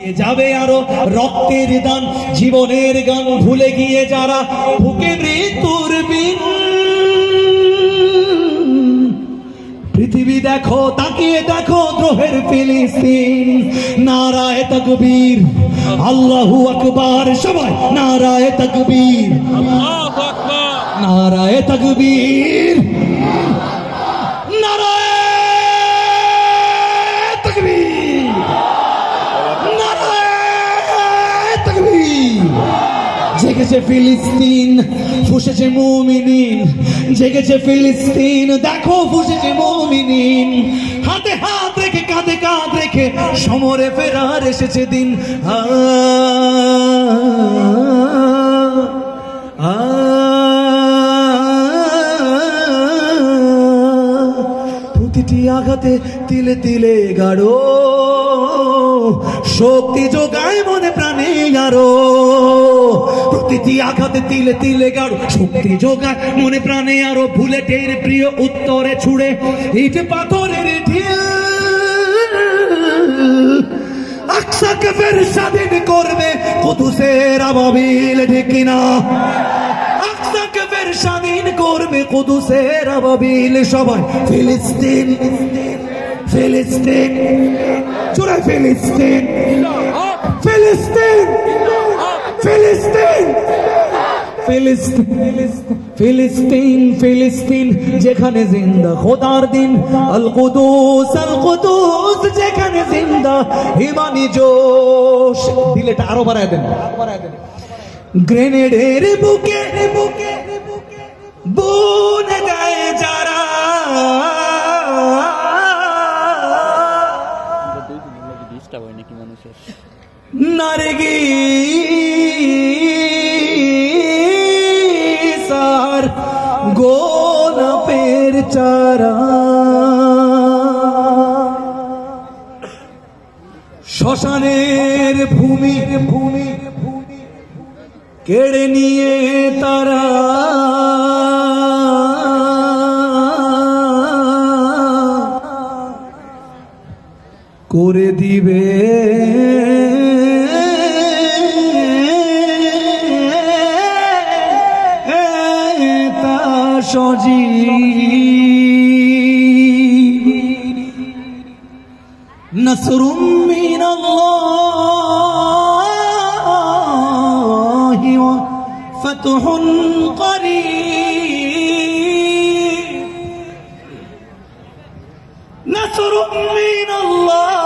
যাবে আরো রক্তের দান জীবনের গান ভুলে গিয়ে যারা বুকে মৃত্যুর বিন পৃথিবী দেখো তাকিয়ে দেখো দ্রোহের ফিলিস্তিন নারায়ে তাকবীর আল্লাহু আকবার সবাই নারায়ে তাকবীর আল্লাহু আকবার নারায়ে তাকবীর নারায়ে তাকবীর নারায়ে তাকবীর জেগেছে ফিলিস্তিন ফুঁসেছে মুমিনিন জেগেছে ফিলিস্তিন দেখো ফুঁসেছে মুমিনিন হাতে হাত রেখে কাঁধে কাঁধ রেখে সমরে ফেরার এসেছে দিন প্রতিটি আঘাতে তিলে তিলে গাঢ় শক্তি যোগায় মনে প্রাণে আরো প্রতিটি আঘাতে তিলে তিলে গাঢ় শক্তি যোগায় মনে প্রাণে আরো বুলেটের প্রিয় উত্তরে ছুড়ে ইট পাথরের ঢিল আকসাকে ফের স্বাধীন করবে কুদুসের আবাবিল ঠিক কিনা আকসাকে ফের স্বাধীন করবে কুদুসের আবাবিল সবাই ফিলিস্তিন ফিলিস্তিন চুরে ফিলিস্তিন ফিলিস্তিন ফিলিস্তিন ফিলিস্তিন ফিলিস্তিন ফিলিস্তিন যেখানে জিন্দা খোদার দিন আল কুদুস যেখানে জিন্দা ইমানি জোশ দিলেটা আরো বাড়ায় দেন গ্রেনেডের বুকে বুনে দেয় যারা নারগিস আর গোলাপের চারা শ্মশানের ভূমি কেড়ে নিয়ে তারা করে দিবে তা সজীব নসরুম মিনাল্লাহি ওয়া ফাতহুন করিব নসরুম মিনাল্লাহ